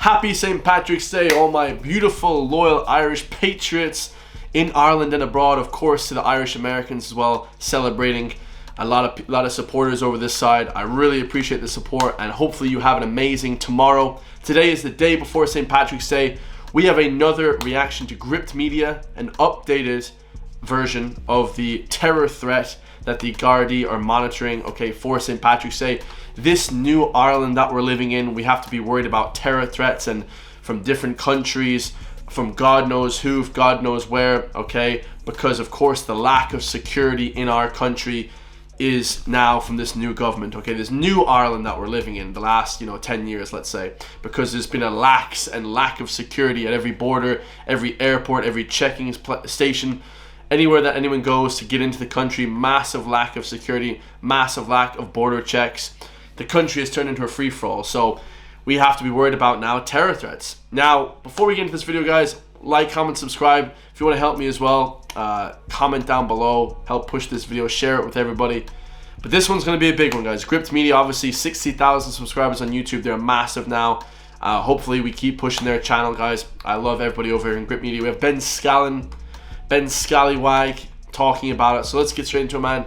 Happy St. Patrick's Day, all my beautiful, loyal Irish patriots in Ireland and abroad. Of course, to the Irish Americans as well, celebrating. A lot of supporters over this side. I really appreciate the support, and hopefully you have an amazing tomorrow. Today is the day before St. Patrick's Day. We have another reaction to Gript Media, an updated version of the terror threat that the Gardaí are monitoring, okay, for St. Patrick's Day. This new Ireland that we're living in, we have to be worried about terror threats and from different countries, from God knows who, God knows where, okay, because of course the lack of security in our country is now from this new government, okay, this new Ireland that we're living in the last 10 years, let's say, because there's been a lack of security at every border, every airport, every checking station, anywhere that anyone goes to get into the country. Massive lack of security, massive lack of border checks. The country has turned into a free-for-all, so we have to be worried about now terror threats. Now, before we get into this video, guys, like, comment, subscribe. If you want to help me as well, comment down below, help push this video, share it with everybody. But this one's going to be a big one, guys. Gript Media, obviously 60,000 subscribers on YouTube. They're massive now. Hopefully we keep pushing their channel, guys. I love everybody over here in Gript Media. We have Ben Scallywag talking about it. So let's get straight into it, man.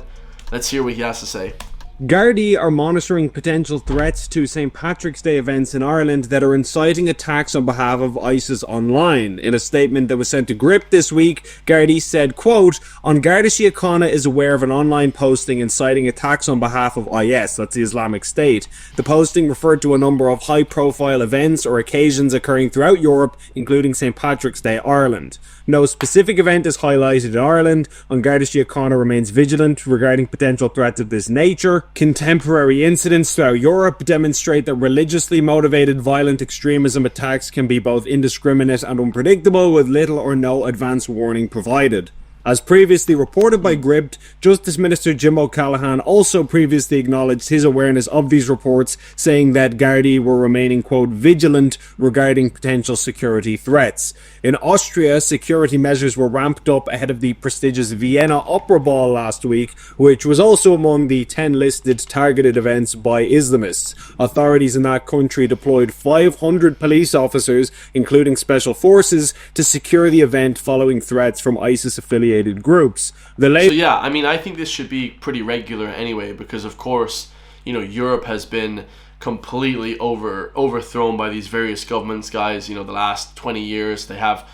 Let's hear what he has to say. Gardaí are monitoring potential threats to St. Patrick's Day events in Ireland that are inciting attacks on behalf of ISIS online. In a statement that was sent to Gript this week, Gardaí said, quote, "An Garda Síochána is aware of an online posting inciting attacks on behalf of IS, that's the Islamic State. The posting referred to a number of high-profile events or occasions occurring throughout Europe, including St. Patrick's Day, Ireland. No specific event is highlighted in Ireland. An Garda Síochána remains vigilant regarding potential threats of this nature. Contemporary incidents throughout Europe demonstrate that religiously motivated violent extremism attacks can be both indiscriminate and unpredictable, with little or no advance warning provided." As previously reported by Gript, Justice Minister Jim O'Callaghan also previously acknowledged his awareness of these reports, saying that Gardaí were remaining, quote, "vigilant regarding potential security threats." In Austria, security measures were ramped up ahead of the prestigious Vienna Opera Ball last week, which was also among the 10 listed targeted events by Islamists. Authorities in that country deployed 500 police officers, including special forces, to secure the event following threats from ISIS-affiliated groups. So yeah, I mean, I think this should be pretty regular anyway, because of course, Europe has been completely overthrown by these various governments, guys. The last 20 years, they have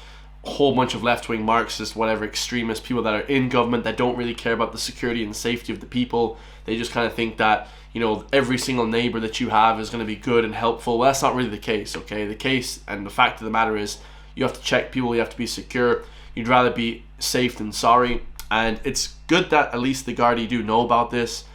a whole bunch of left-wing Marxist, whatever, extremist people that are in government that don't really care about the security and safety of the people. They just kind of think that, every single neighbor that you have is going to be good and helpful. Well, that's not really the case, okay? The case and the fact of the matter is you have to check people, you have to be secure. You'd rather be safe than sorry, and it's good that at least the Gardaí do know about this.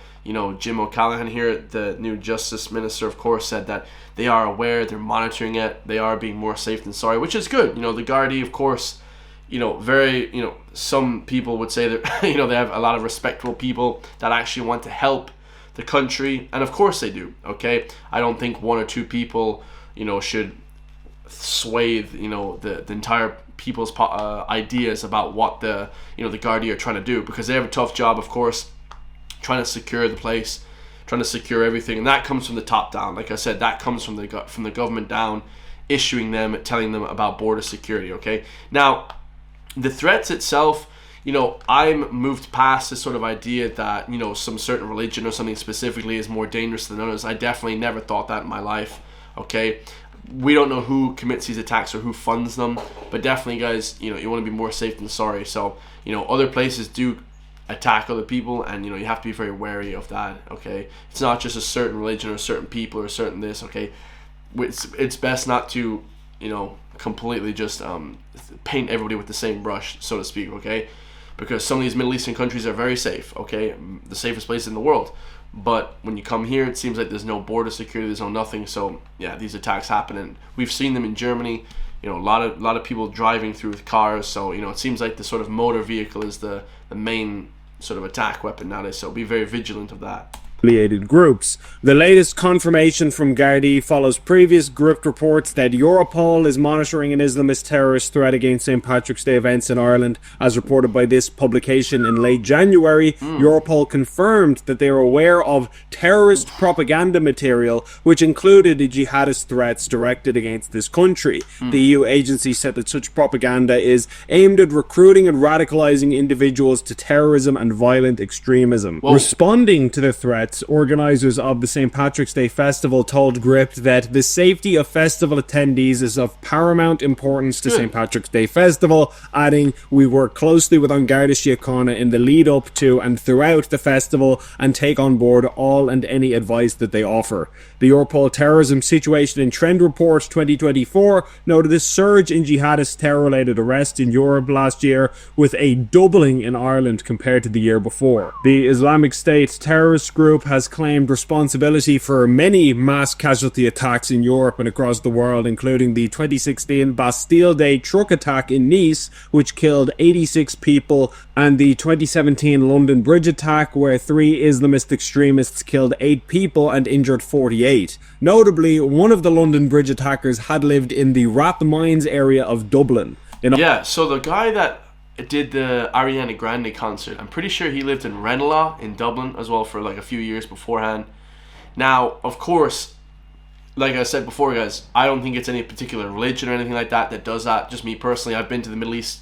Jim O'Callaghan here, the new Justice Minister, of course, said that they are aware, they're monitoring it, they are being more safe than sorry, which is good. The Gardaí, of course, some people would say that, they have a lot of respectable people that actually want to help the country, and of course they do, okay? I don't think one or two people, should sway, the entire people's ideas about what the Gardaí are trying to do, because they have a tough job, of course, trying to secure the place, trying to secure everything, and that comes from the top down. Like I said, that comes from the government down, issuing them, telling them about border security. Okay, now the threats itself, I'm moved past this sort of idea that some certain religion or something specifically is more dangerous than others. I definitely never thought that in my life. Okay, we don't know who commits these attacks or who funds them, but definitely, guys, you want to be more safe than sorry. So other places do attack other people, and you have to be very wary of that. Okay, it's not just a certain religion or certain people or certain this. Okay, it's best not to completely just paint everybody with the same brush, so to speak. Okay, because some of these Middle Eastern countries are very safe. Okay, the safest place in the world. But when you come here, it seems like there's no border security, there's no nothing. So yeah, these attacks happen, and we've seen them in Germany. A lot of people driving through with cars. So it seems like the sort of motor vehicle is the main sort of attack weapon nowadays. So be very vigilant of that. affiliated groups. The latest confirmation from Gardaí follows previous gripped reports that Europol is monitoring an Islamist terrorist threat against St. Patrick's Day events in Ireland. As reported by this publication in late January, Europol confirmed that they are aware of terrorist propaganda material which included jihadist threats directed against this country. The EU agency said that such propaganda is aimed at recruiting and radicalizing individuals to terrorism and violent extremism. Whoa. Responding to the threats, organisers of the St. Patrick's Day festival told Gript that the safety of festival attendees is of paramount importance to St. Patrick's Day festival, adding, "We work closely with An Garda Síochána in the lead up to and throughout the festival and take on board all and any advice that they offer." The Europol Terrorism Situation and Trend Report 2024 noted a surge in jihadist terror-related arrests in Europe last year, with a doubling in Ireland compared to the year before. The Islamic State terrorist group has claimed responsibility for many mass casualty attacks in Europe and across the world, including the 2016 Bastille Day truck attack in Nice, which killed 86 people, and the 2017 London Bridge attack, where 3 Islamist extremists killed 8 people and injured 48. Notably, one of the London Bridge attackers had lived in the Rathmines area of Dublin. Yeah, so the guy that did the Ariana Grande concert, I'm pretty sure he lived in Ranelagh in Dublin as well for like a few years beforehand. Now, of course, like I said before, guys, I don't think it's any particular religion or anything like that that does that. Just me personally, I've been to the Middle East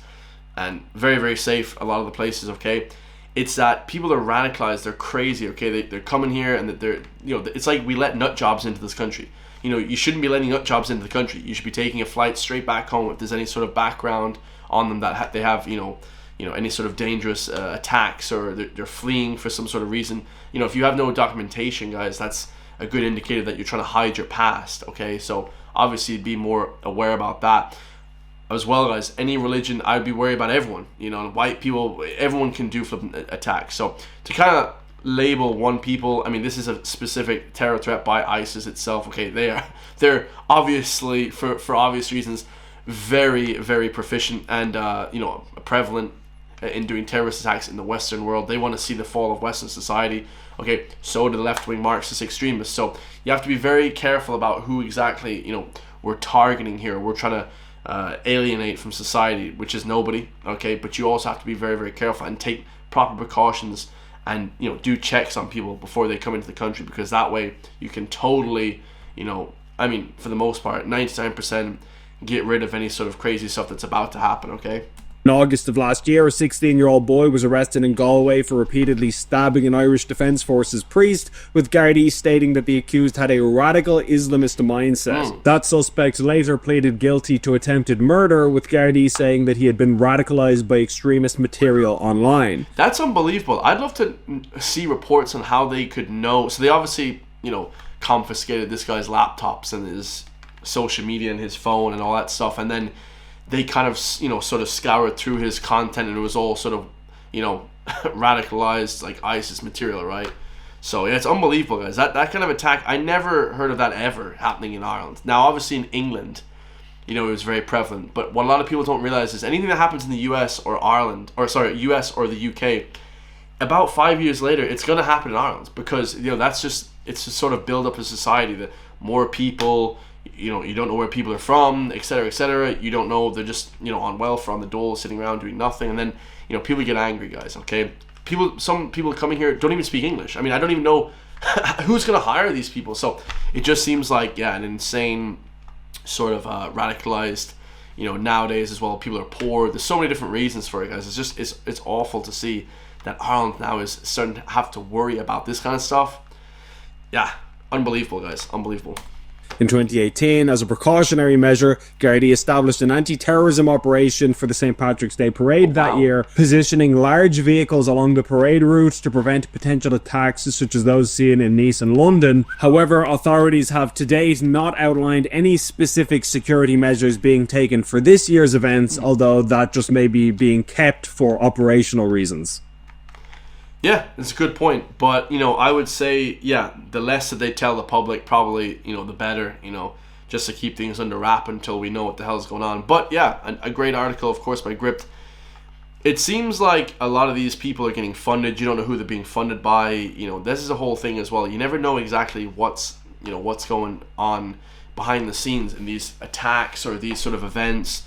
and very, very safe, a lot of the places, okay? It's that people are radicalized, they're crazy, okay? They're coming here and they're, it's like we let nut jobs into this country. You shouldn't be letting nut jobs into the country. You should be taking a flight straight back home if there's any sort of background on them that they have, any sort of dangerous attacks, or they're fleeing for some sort of reason. If you have no documentation, guys, that's a good indicator that you're trying to hide your past, okay? So obviously be more aware about that. As well, guys, any religion, I'd be worried about everyone. White people, everyone can do flipping attacks. So to kind of label one people, I mean, this is a specific terror threat by ISIS itself, okay? They're obviously, for obvious reasons, very, very proficient and prevalent in doing terrorist attacks in the Western world. They want to see the fall of Western society. Okay, so do the left-wing Marxist extremists. So you have to be very careful about who exactly we're targeting here. We're trying to alienate from society, which is nobody. Okay, but you also have to be very, very careful and take proper precautions and do checks on people before they come into the country, because that way you can totally for the most part 99% get rid of any sort of crazy stuff that's about to happen, okay? In August of last year, a 16-year-old boy was arrested in Galway for repeatedly stabbing an Irish Defence Forces priest, with Gardaí stating that the accused had a radical Islamist mindset. That suspect later pleaded guilty to attempted murder, with Gardaí saying that he had been radicalised by extremist material online. That's unbelievable. I'd love to see reports on how they could know. So they obviously, confiscated this guy's laptops and his social media and his phone and all that stuff, and then they kind of sort of scoured through his content, and it was all sort of radicalized like ISIS material, right? So yeah, it's unbelievable, guys. That kind of attack, I never heard of that ever happening in Ireland. Now obviously in England it was very prevalent, but what a lot of people don't realize is anything that happens in the US or US or the UK, about 5 years later it's going to happen in Ireland, because that's just, it's to sort of build up a society that more people, you don't know where people are from, etc., etc. You don't know, they're just on welfare, on the dole, sitting around doing nothing, and then people get angry, guys, okay? Some people coming here don't even speak English. I mean, I don't even know who's going to hire these people. So it just seems like an insane sort of radicalized nowadays as well. People are poor, there's so many different reasons for it, guys. It's just it's awful to see that Ireland now is starting to have to worry about this kind of stuff. Yeah, unbelievable, guys, unbelievable. In 2018, as a precautionary measure, Gardaí established an anti-terrorism operation for the St. Patrick's Day parade that year, positioning large vehicles along the parade route to prevent potential attacks such as those seen in Nice and London. However, authorities have to date not outlined any specific security measures being taken for this year's events, although that just may be being kept for operational reasons. Yeah, it's a good point, but I would say, the less that they tell the public, probably the better, just to keep things under wrap until we know what the hell is going on. But yeah, a great article, of course, by Gript. it seems like a lot of these people are getting funded. You don't know who they're being funded by. You know, this is a whole thing as well. You never know exactly what's going on behind the scenes in these attacks or these sort of events,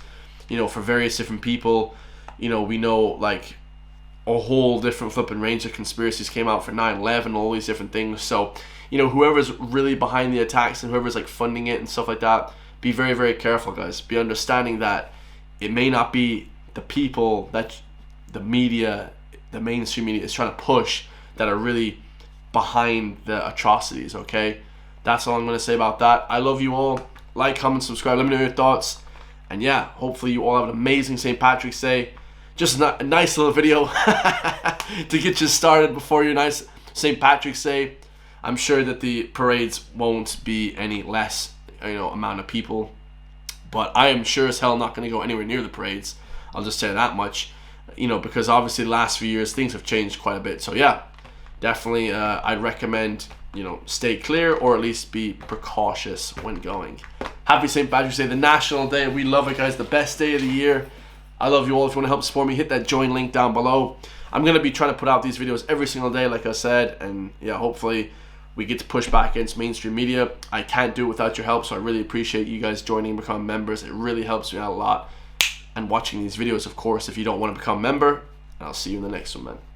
you know, for various different people. You know, we know like a whole different flipping range of conspiracies came out for 9/11, all these different things. So, you know, whoever's really behind the attacks and whoever's like funding it and stuff like that, be very, very careful, guys. Be understanding that it may not be the people that the media, the mainstream media is trying to push that are really behind the atrocities, okay? That's all I'm going to say about that. I love you all. Like, comment, subscribe. Let me know your thoughts. And yeah, hopefully you all have an amazing St. Patrick's Day. Just a nice little video to get you started before your nice St. Patrick's Day. I'm sure that the parades won't be any less, you know, amount of people. But I am sure as hell not going to go anywhere near the parades. I'll just say that much. You know, because obviously the last few years things have changed quite a bit. So yeah, definitely I'd recommend, you know, stay clear or at least be precautious when going. Happy St. Patrick's Day, the national day. We love it, guys. The best day of the year. I love you all. If you want to help support me, hit that join link down below. I'm going to be trying to put out these videos every single day, like I said. And yeah, hopefully we get to push back against mainstream media. I can't do it without your help, so I really appreciate you guys joining and becoming members. It really helps me out a lot. And watching these videos, of course, if you don't want to become a member. And I'll see you in the next one, man.